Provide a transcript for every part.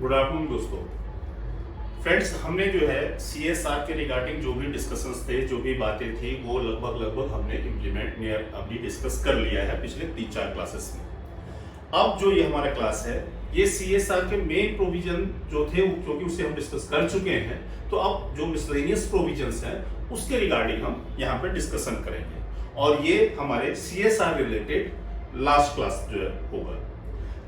Good afternoon दोस्तों। Friends, हमने जो है CSR के रिगार्डिंग जो भी डिस्कशंस थे, जो भी बातें थी, वो लगभग हमने इम्प्लीमेंट अभी डिस्कस कर लिया है पिछले 3-4 क्लासेस में। अब जो ये हमारा क्लास है, ये CSR के मेन प्रोविजन जो थे, क्योंकि उसे हम डिस्कस कर चुके हैं, तो अब जो मिसलेनियस प्रोविजंस हैं उसके रिगार्डिंग हम यहाँ पे डिस्कशन करेंगे और ये हमारे CSR रिलेटेड लास्ट क्लास जो है होगा।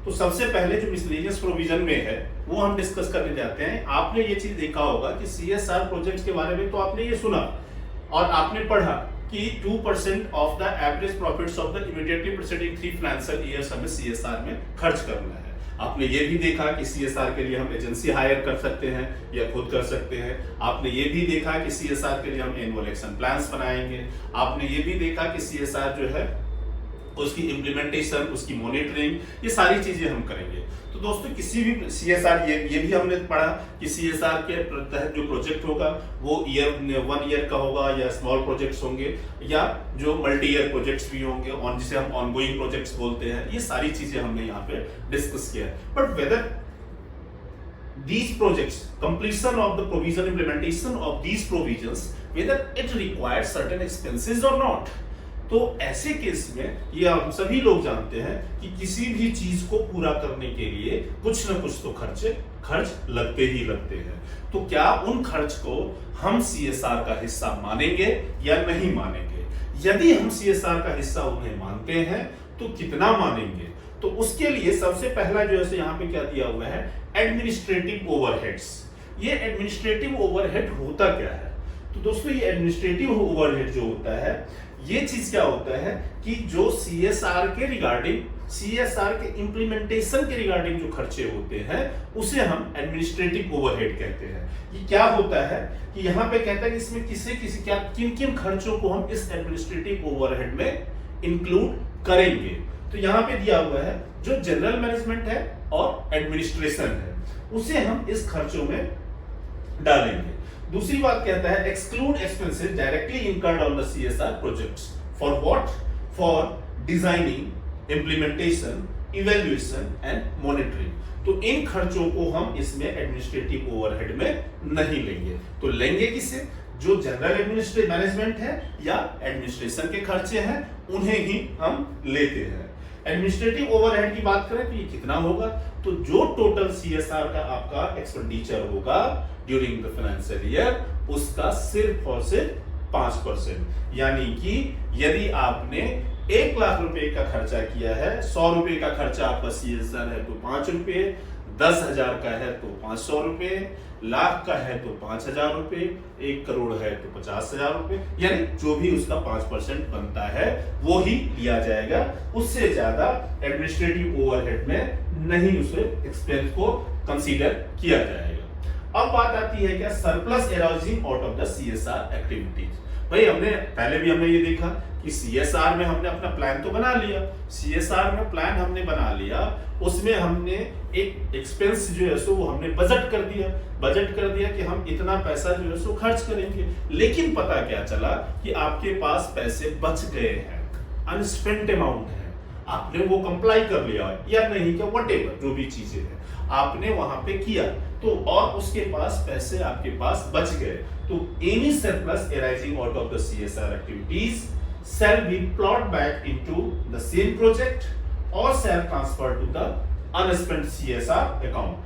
तो सबसे पहले जो मिसलेनियस प्रोविजन में है वो हम डिस्कस करने जाते हैं। आपने ये चीज देखा होगा कि CSR प्रोजेक्ट्स के बारे में तो आपने ये सुना और आपने पढ़ा कि 2% of the average profits of the immediately preceding 3 financial years हमें CSR में खर्च करना है। आपने ये भी देखा कि CSR के लिए हम एजेंसी हायर कर सकते हैं या खुद कर सकते हैं। आपने ये भी देखा कि CSR के लिए हम एनुअल एक्शन प्लान्स बनाएंगे। आपने ये भी देखा कि CSR जो है उसकी इम्प्लीमेंटेशन, उसकी मॉनिटरिंग, ये सारी चीजें हम करेंगे। तो दोस्तों, किसी भी CSR ये भी हमने पढ़ा कि CSR के तहत जो प्रोजेक्ट होगा वो 1 ईयर का होगा या स्मॉल प्रोजेक्ट्स होंगे या जो मल्टी ईयर प्रोजेक्ट्स भी होंगे, और जिसे हम ऑनगोइंग प्रोजेक्ट्स बोलते हैं। ये सारी चीजें हमने यहाँ पे डिस्कस किया है। But whether these projects, completion of the provision, implementation of these provisions, whether it requires certain expenses or not, तो ऐसे केस में ये हम सभी लोग जानते हैं कि किसी भी चीज को पूरा करने के लिए कुछ न कुछ तो खर्च लगते ही लगते हैं। तो क्या उन खर्च को हम CSR का हिस्सा मानेंगे या नहीं मानेंगे? यदि हम CSR का हिस्सा उन्हें मानते हैं तो कितना मानेंगे? तो उसके लिए सबसे पहला जो है यहाँ पे क्या दिया हुआ है, एडमिनिस्ट्रेटिव ओवरहेड्स। ये एडमिनिस्ट्रेटिव ओवरहेड होता क्या है? तो दोस्तों, ये एडमिनिस्ट्रेटिव ओवरहेड जो होता है, ये चीज क्या होता है कि जो CSR के रिगार्डिंग, CSR के इंप्लीमेंटेशन के रिगार्डिंग जो खर्चे होते हैं उसे हम एडमिनिस्ट्रेटिव ओवरहेड कहते हैं। ये क्या होता है कि यहाँ पे कहता है कि इसमें किन किन खर्चों को हम इस एडमिनिस्ट्रेटिव ओवरहेड में इंक्लूड करेंगे। तो यहाँ पे दिया हुआ है जो जनरल मैनेजमेंट है और एडमिनिस्ट्रेशन है, उसे हम इस खर्चों में डालेंगे। दूसरी बात कहता है exclude expenses directly incurred on the CSR projects for what? For designing, implementation, evaluation and monitoring. तो इन खर्चों को हम इसमें एडमिनिस्ट्रेटिव ओवरहेड में नहीं लेंगे। तो लेंगे किसे? जो जनरल एडमिनिस्ट्रेटिव मैनेजमेंट है या एडमिनिस्ट्रेशन के खर्चे हैं उन्हें ही हम लेते हैं। एडमिनिस्ट्रेटिव ओवरहेड की बात करें तो ये कितना होगा? तो जो टोटल CSR का आपका एक्सपेंडिचर होगा ड्यूरिंग द फाइनेंशियल ईयर, उसका सिर्फ और सिर्फ 5%। यानी कि यदि आपने 1 लाख रुपए का खर्चा किया है, 100 रुपए का खर्चा आपका CSR है तो 5 रुपए, 10,000 का है तो 500 रुपए, लाख का है तो 5,000 रुपए, 1 करोड़ है तो 50,000 रुपए, यानी जो भी उसका 5% बनता है वो ही लिया जाएगा। उससे ज्यादा एडमिनिस्ट्रेटिव ओवरहेड में नहीं उसे एक्सपेंस को कंसीडर किया जाएगा। अब बात आती है क्या? Surplus arising out of the CSR activities. भाई, पहले भी हमने ये देखा कि CSR में हमने अपना प्लान तो बना लिया, CSR में प्लान हमने बना लिया, उसमें हमने एक एक्सपेंस जो है सो वो हमने बजट कर दिया कि हम इतना पैसा जो है सो खर्च करेंगे। लेकिन पता क्या चला कि आपके पास पैसे बच गए हैं, अनस्पेंट अमाउंट है, आपने वो कंप्लाई कर लिया या नहीं क्या, व्हाटएवर जो भी चीजें हैं आपने वहां पे किया, तो और उसके पास पैसे आपके पास बच गए, तो any surplus arising out of the CSR activities shall be plowed back into the same project or shall transfer to the unspent CSR account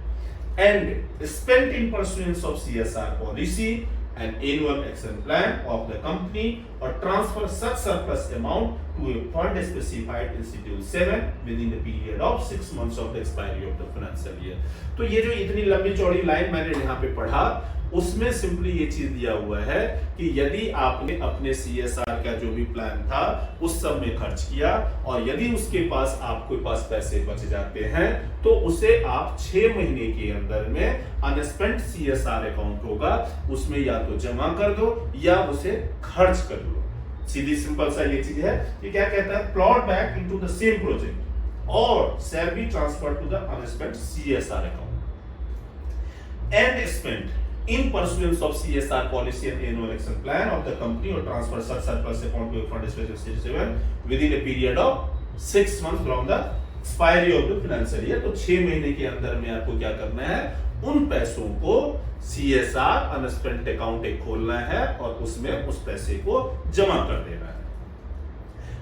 and spent in pursuance of CSR policy and annual action plan of the company, or transfer such surplus amount to a fund specified in Schedule 7 within the period of 6 months of the expiry of the financial year। तो ये जो इतनी लंबी चौड़ी line मैंने यहाँ पे पढ़ा, उसमें सिंपली ये चीज दिया हुआ है कि यदि आपने अपने CSR का जो भी प्लान था उस सब में खर्च किया और यदि उसके पास आपके पास पैसे बच जाते हैं तो उसे आप 6 महीने के अंदर में अनस्पेंट CSR अकाउंट होगा, उसमें या तो जमा कर दो या उसे खर्च कर दो। सीधी सिंपल सा ये चीज है कि क्या कहता है, plot back into the same project और shall be transferred to the unspent CSR account and spent in pursuance of CSR policy and annual action plan of the company, or transfer such surplus account to a fund specified within a period of 6 months from the expiry of the financial year. तो 6 महीने के अंदर में आपको क्या करना है, उन पैसों को CSR अनस्पेंट अकाउंट एक खोलना है और उसमें उस पैसे को जमा कर देना है।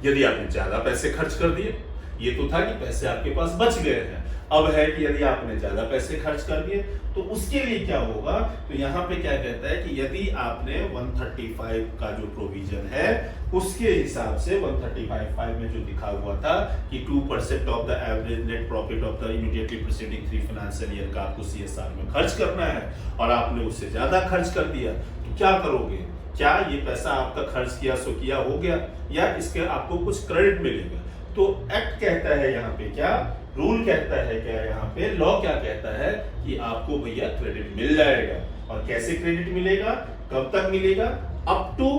यदि आपने ज्यादा पैसे खर्च कर दिए, ये तो था कि पैसे आपके पास बच गए हैं, अब है कि यदि आपने ज्यादा पैसे खर्च कर दिए तो उसके लिए क्या होगा, तो यहाँ पे क्या कहता है कि यदि आपने 135 का जो प्रोविजन है उसके हिसाब से 135 में जो लिखा हुआ था कि 2% of the average net profit of the immediately preceding 3 financial year का आपको CSR में खर्च करना है और आपने उससे ज्यादा खर्च कर दिया, तो क्या करोगे, क्या ये पैसा आपका खर्च किया सो किया हो गया या इसके आपको कुछ क्रेडिट मिलेगा। तो एक्ट कहता है यहाँ पे क्या, रूल कहता है क्या, यहाँ पे लॉ क्या कहता है कि आपको भैया क्रेडिट मिल जाएगा। और कैसे क्रेडिट मिलेगा, कब तक मिलेगा, up to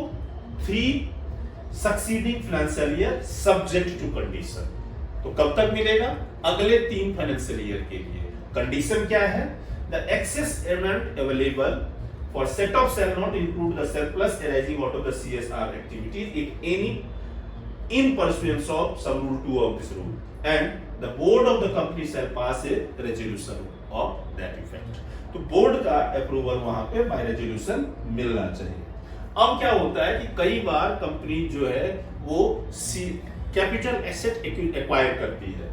3 succeeding financial year subject to condition. तो कब तक मिलेगा, अगले 3 फाइनेंशियल ईयर के लिए। कंडीशन क्या है, the excess amount available for set off shall not include the surplus arising out of the CSR activities if any in pursuance of some rule 2 of this rule, and the board of the company shall pass a resolution of that effect। तो board का approval वहां पे bye resolution मिलना चाहिए। अब क्या होता है कि कई बार कंपनी जो है वो कैपिटल एसेट एक्वायर करती है,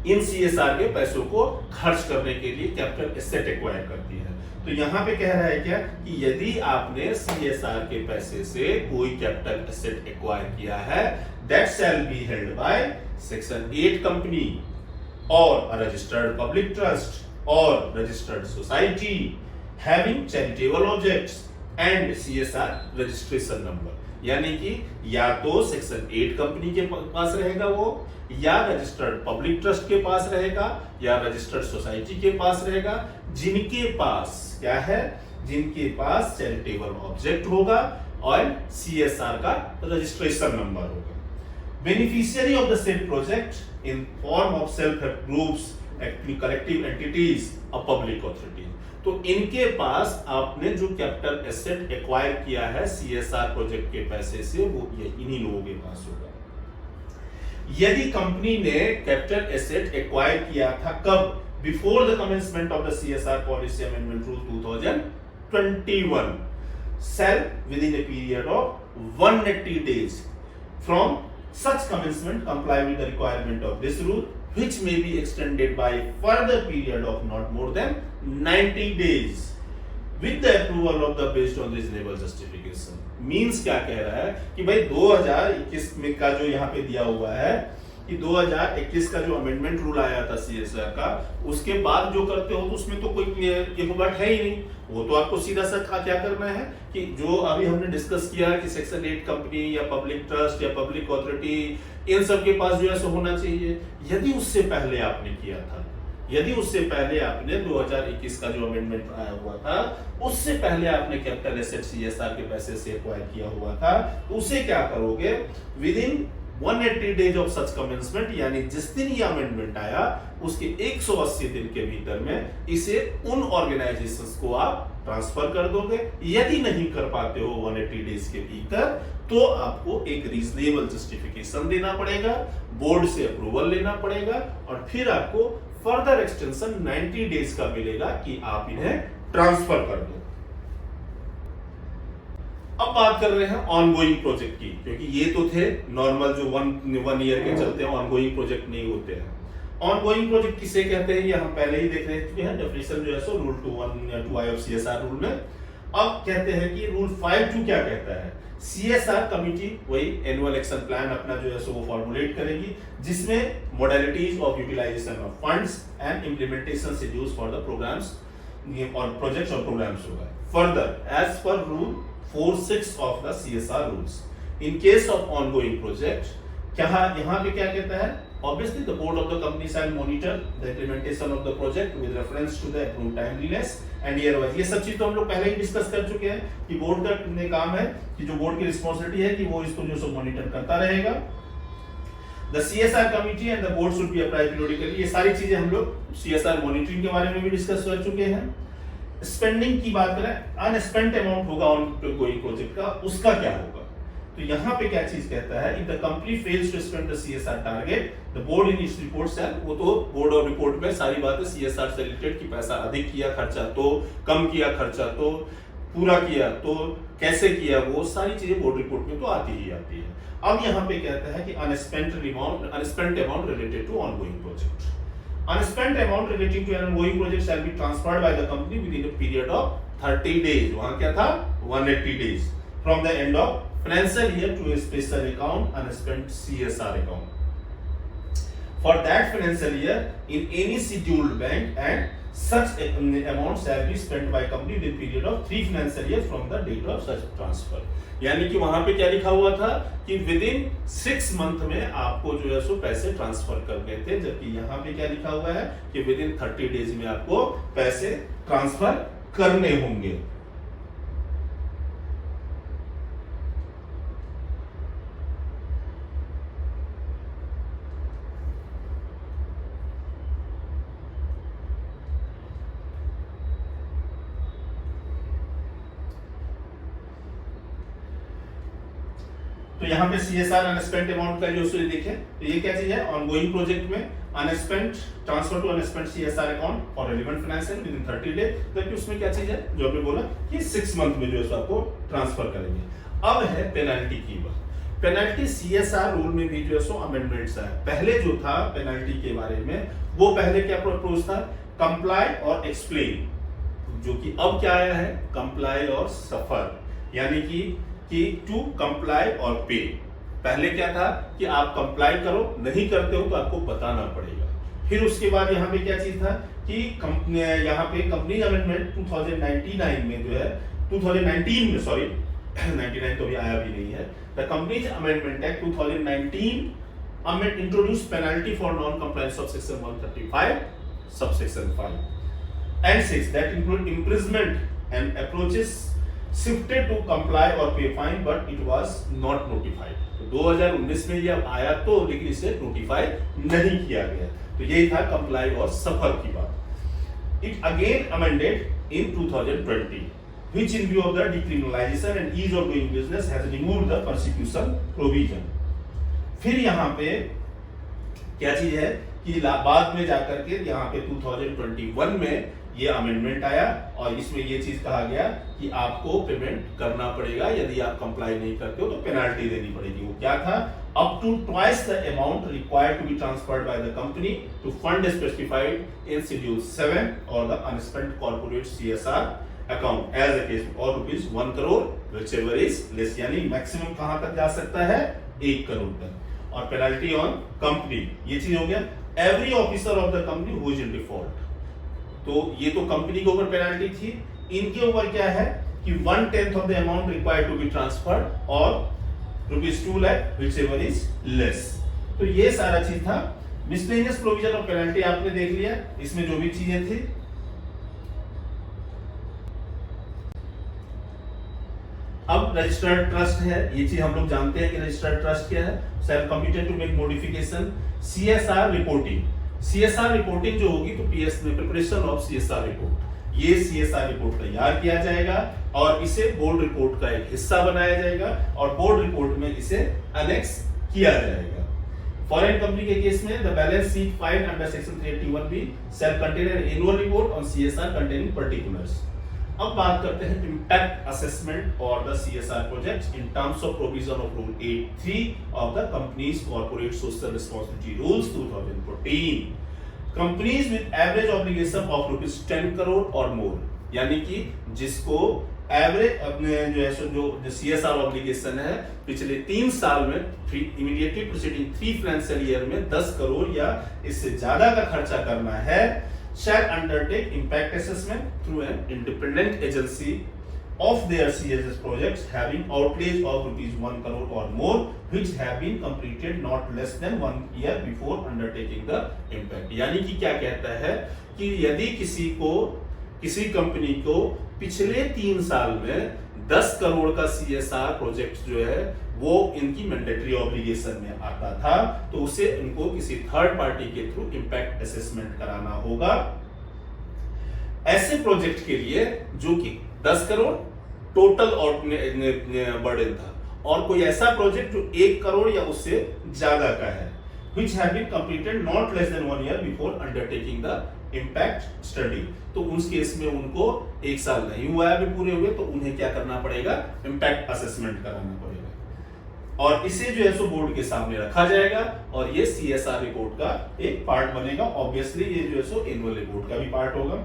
इन CSR के पैसों को खर्च करने के लिए कैपिटल एसेट एक्वायर करती है। तो यहां पे कह रहा है क्या कि यदि आपने CSR के पैसे से कोई कैपिटल एसेट एक्वायर किया है, that shall be held by section 8 company और अ रजिस्टर्ड पब्लिक ट्रस्ट और registered society having charitable objects and CSR registration number. यानी कि या तो सेक्शन 8 कंपनी के पास रहेगा वो, या रजिस्टर्ड पब्लिक ट्रस्ट के पास रहेगा, या रजिस्टर्ड सोसाइटी के पास रहेगा, जिनके पास क्या है, जिनके पास चैरिटेबल ऑब्जेक्ट होगा और CSR का रजिस्ट्रेशन नंबर होगा। Beneficiary of the said project in form of self help groups, collective entities, a public authority. तो इनके पास आपने जो कैपिटल एसेट एक्वायर किया है CSR प्रोजेक्ट के पैसे से, वो इन्हीं लोगों के पास होगा। यदि कंपनी ने कैपिटल एसेट एक्वायर किया था कब, before the commencement of the CSR policy amendment rule 2021, shall within a period of 180 days from such commencement comply with the requirement of this rule, which may be extended by further period of not more than 90 days with the approval of the based on reasonable justification। Means क्या कह रहा है कि भाई 2021 में का जो यहाँ पे दिया हुआ है कि 2021 का जो अमेंडमेंट रूल आया था CSR का, उसके बाद जो करते हो तो उसमें तो कोई ये बात है ही नहीं। वो तो आपको सीधा सा क्या करना है कि जो अभी हमने डिस्कस किया कि सेक्शन 8 कंपनी या पब्लिक ट्रस्ट या पब्लिक अथॉरिटी, इन सब के पास जो है सो होना चाहिए। यदि उससे पहले आपने किया था, यदि उससे पहले आपने 2021 का जो अमेंडमेंट आया हुआ था, उससे पहले आपने कैपिटल एसेट CSR के पैसे से एक्वायर किया हुआ था, तो उसे क्या करोगे, with in 180 days of such commencement, यानी जिस दिन ये अमेंडमेंट आया उसके 180 दिन के भीतर में इसे उन ऑर्गेनाइजेशंस को आप ट्रांसफर कर दोगे। यदि नहीं कर पाते हो 180 डेज के भीतर, तो आपको एक रीजनेबल जस्टिफिकेशन देना पड़ेगा, बोर्ड से अप्रूवल लेना पड़ेगा और फिर आपको फर्दर एक्सटेंशन 90 डेज का मिलेगा कि आप इन्हें ट्रांसफर कर दो। अब बात कर रहे हैं ऑनगोइंग प्रोजेक्ट की, क्योंकि ये तो थे नॉर्मल जो वन ईयर के चलते हैं, ऑनगोइंग प्रोजेक्ट नहीं होते हैं। ऑनगोइंग प्रोजेक्ट किसे कहते हैं ये हम पहले ही देख चुके हैं, डेफिनेशन जो है so rule 2I of CSR rule में। अब कहते हैं कि रूल 5(2) क्या कहता है, CSR कमिटी वही एनुअल एक्शन प्लान अपना जो है सो वो फॉर्मुलेट करेगी, जिसमें modalities of utilisation of funds and implementation schedules for the programmes और प्रोजेक्ट्स और प्रोग्राम्स होगा। Further as per rule 4(6) of the CSR rules, in case of ongoing project, यहाँ पे क्या कहता है, obviously the board of the company shall monitor the implementation of the project with reference to the approved timeliness and year wise। ये सब चीज तो हम लोग पहले ही डिस्कस कर चुके हैं कि बोर्ड का काम है कि जो बोर्ड की रिस्पॉन्सिबिलिटी है कि वो इसको जो सब मॉनिटर करता रहेगा। The CSR committee and the board should be applied periodically। ये सारी चीजें हम लोग CSR मॉनिटरिंग के बारे में भी डिस्कस कर चुके हैं। स्पेंडिंग की बात करें, अनस्पेंट अमाउंट होगा ऑन गोइंग प्रोजेक्ट का, उसका क्या होगा, तो यहाँ पे क्या चीज कहता है, if the company fails to spend the CSR target the board in its report shall, वो तो बोर्ड और रिपोर्ट में सारी बातें सीएसआर से रिलेटेड कि पैसा अधिक किया खर्चा तो, कम किया खर्चा तो, पूरा किया तो, कैसे किया, वो सारी चीजें बोर्ड रिपोर्ट में तो आती ही आती है। अब यहाँ पे कहता है कि unspent amount related to ongoing project, unspent amount relating to an ongoing project shall be transferred by the company within a period of 30 days, वहां क्या था 180 days from the end of financial year to a special account, unspent CSR account for that financial year in any scheduled bank, and such amount shall be spent by company within period of 3 financial years from the date of such transfer। यानी कि वहां पे क्या लिखा हुआ था कि with in 6 month में आपको जो है सो पैसे ट्रांसफर करने थे, जबकि यहाँ पे क्या लिखा हुआ है कि विद इन 30 डेज में आपको पैसे ट्रांसफर करने होंगे। तो यहाँ पे सीएसआर अनस्पेंट अमाउंट का जो देखें तो ये क्या चीज है, ऑनगोइंग प्रोजेक्ट में unspent transfer to unspent CSR account for relevant financial within 30 days, जबकि उसमें क्या चीज है जो आपने बोला कि 6 मंथ में जो है आपको ट्रांसफर करेंगे। अब है पेनल्टी की बात। पेनल्टी सीएसआर रूल में भी जो है सो अमेंडमेंट्स है। पहले जो था पेनल्टी के बारे में, वो पहले क्या अप्रोच था, कंप्लाई और एक्सप्लेन, जो कि अब क्या आया है कंप्लाई और सफर, यानी कि टू कंप्लाई और पे। पहले क्या था कि आप कंप्लाई करो, नहीं करते हो तो आपको बताना पड़ेगा। फिर उसके बाद यहाँ पे क्या चीज था कि यहाँ पे कंपनी अमेंडमेंट 2099 में जो है 2019 में, सॉरी 99 तो अभी आया भी नहीं है, the companies amendment act 2019 introduce penalty for non compliance of section 135 subsection 5 and 6 that include imprisonment and approaches shifted to comply or pay fine, but it was not notified। तो 2019 में ये आया तो, लेकिन इसे नोटिफाई नहीं किया गया। तो यही था कंप्लाई और सफर की बात। It again amended in 2020 which in view of the decriminalization and ease of doing business has removed the persecution provision। फिर यहाँ पे क्या चीज है कि बाद में जाकर के यहाँ पे 2021 में ये अमेंडमेंट आया और इसमें ये चीज कहा गया कि आपको पेमेंट करना पड़ेगा, यदि आप कंप्लाई नहीं करते हो तो पेनाल्टी देनी पड़ेगी। वो क्या था, up to twice the amount required to be transferred by the company to fund specified in schedule 7 और the unspent corporate CSR account as a case और ₹1 करोड़ व्हिचएवर इज लेस, यानी मैक्सिमम कहां तक जा सकता है 1 करोड़ तक। और पेनल्टी ऑन कंपनी, ये चीज हो गया every officer of the company who is in default. तो ये तो कंपनी के ऊपर पेनल्टी थी, इनके ऊपर क्या है कि 1/10 of the amount required to be transferred और ₹2 लाख व्हिचएवर इज लेस। तो ये सारा चीज था। मिसलेनियस प्रोविजन ऑफ पेनल्टी आपने देख लिया, इसमें जो भी चीजें थी। अब रजिस्टर्ड ट्रस्ट है, ये चीज हम लोग जानते हैं कि रजिस्टर्ड ट्रस्ट क्या है, self committed to make modification. CSR reporting, CSR reporting जो होगी तो पीएस में प्रिपरेशन ऑफ सीएसआर रिपोर्ट, ये सीएसआर रिपोर्ट तैयार किया जाएगा और इसे बोर्ड रिपोर्ट का एक हिस्सा बनाया जाएगा और बोर्ड रिपोर्ट में इसे अनेक्स किया जाएगा। फॉरेन कंपनी के केस में the balance sheet filed under section 381B shall contain an annual report on CSR containing particulars। अब बात करते हैं इम्पैक्ट असेसमेंट और the CSR projects in terms of provision of rule 83 of the companies corporate social responsibility rules 2014। Companies with average obligation of ₹10 crore और मोर, यानी कि जिसको average अपने जो है जो सीएसआर ऑब्लिगेशन है पिछले 3 साल में इमीडिएटली प्रीसीडिंग 3 फाइनेंशियल ईयर में 10 करोड़ या इससे ज्यादा का खर्चा करना है, shall undertake impact assessment through an independent agency of their CSS projects having outlay of ₹1 crore or more which have been completed not less than 1 year before undertaking the impact। यानी कि क्या कहता है कि यदि किसी कंपनी को पिछले 3 साल में 10 करोड़ का सीएसआर प्रोजेक्ट जो है वो इनकी मैंडेटरी ऑब्लिगेशन में आता था, तो उसे इनको किसी थर्ड पार्टी के थ्रू इम्पैक्ट असेसमेंट कराना होगा ऐसे प्रोजेक्ट के लिए जो कि 10 करोड़ टोटल बर्डन था और कोई ऐसा प्रोजेक्ट जो 1 करोड़ या उससे ज्यादा का है, which have been completed not less than 1 year before undertaking the impact study। तो उस केस में उनको 1 साल नहीं हुआ है अभी पूरे हुए, तो उन्हें क्या करना पड़ेगा, इम्पैक्ट असेसमेंट कराना पड़ेगा, और इसे जो है सो बोर्ड के सामने रखा जाएगा और ये CSR रिपोर्ट का एक पार्ट बनेगा। ऑब्वियसली ये जो है सो एनुअल रिपोर्ट का भी पार्ट होगा।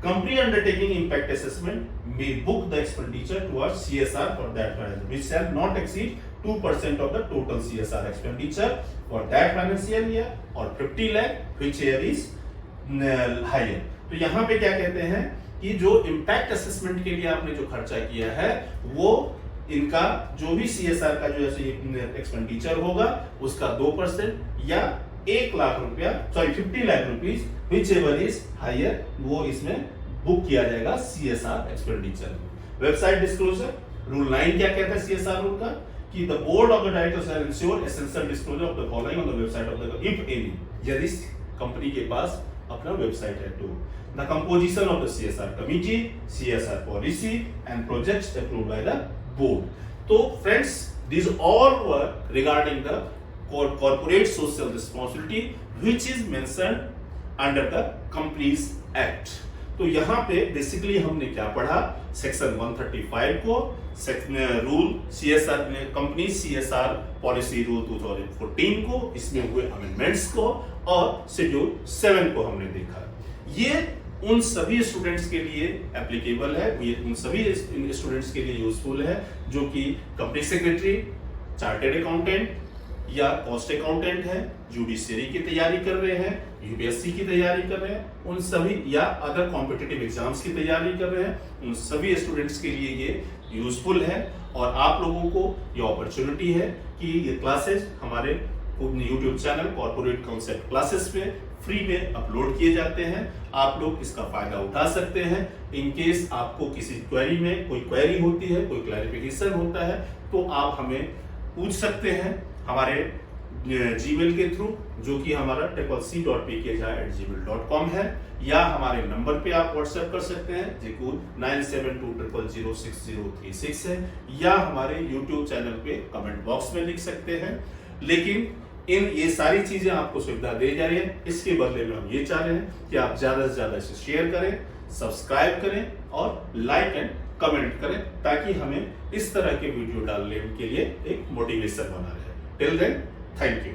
Company undertaking impact assessment may book the expenditure towards CSR for that financial which shall not exceed 2% of the total CSR expenditure for that financial year और 50 lakh which year is higher। तो यहाँ पे क्या कहते हैं कि जो impact assessment के लिए आपने जो खर्चा किया है वो इनका जो भी CSR का जो है एक्सपेंडिचर होगा उसका 2% या 1 लाख रुपया, sorry 50 lakh rupees which ever is higher, वो इसमें बुक किया जाएगा CSR expenditure. Website disclosure rule 9 क्या कहता है CSR रूल का, कि the board of the directors shall ensure essential disclosure of the following on the website of the if any, यदि कंपनी के पास अपना वेबसाइट है तो the composition of the CSR committee, CSR policy and projects approved by the board. तो friends these all were regarding the corporate social responsibility which is mentioned under the Companies Act। तो यहाँ पे basically हमने क्या पढ़ा, section 135 को, rule CSR company CSR policy rule 2014 को, इसमें हुए अमेंडमेंट्स को, और शेड्यूल 7 को हमने देखा। ये उन सभी स्टूडेंट्स के लिए एप्लीकेबल है, ये उन सभी स्टूडेंट्स के लिए यूजफुल है जो कि कंपनी सेक्रेटरी, चार्टेड अकाउंटेंट या कॉस्ट अकाउंटेंट है, जुडिशियरी की तैयारी कर रहे हैं, UPSC की तैयारी कर रहे हैं, उन सभी या अदर कॉम्पिटिटिव एग्जाम्स की तैयारी कर रहे हैं, उन सभी स्टूडेंट्स के लिए ये यूजफुल है। और आप लोगों को ये अपॉर्चुनिटी है कि ये क्लासेस हमारे YouTube channel corporate concept classes पे फ्री में अपलोड किए जाते हैं, आप लोग इसका फायदा उठा सकते हैं। इन केस आपको किसी क्वेरी में कोई क्वेरी होती है, कोई क्लैरिफिकेशन होता है, तो आप हमें पूछ सकते हैं हमारे जीमेल के थ्रू, जो कि हमारा cc.pkjha@gmail.com है, या हमारे नंबर पे आप व्हाट्सएप कर सकते हैं जो 9720006036 है, या हमारे YouTube चैनल पे कमेंट बॉक्स में लिख सकते हैं। लेकिन ये सारी चीजें आपको सुविधा दे जा रही है, इसके बदले में हम ये चाह रहे हैं कि आप ज्यादा से ज्यादा इसे शेयर करें, सब्सक्राइब करें और लाइक एंड कमेंट करें, ताकि हमें इस तरह के वीडियो डालने के लिए एक मोटिवेशन बना रहे। Till then, thank you.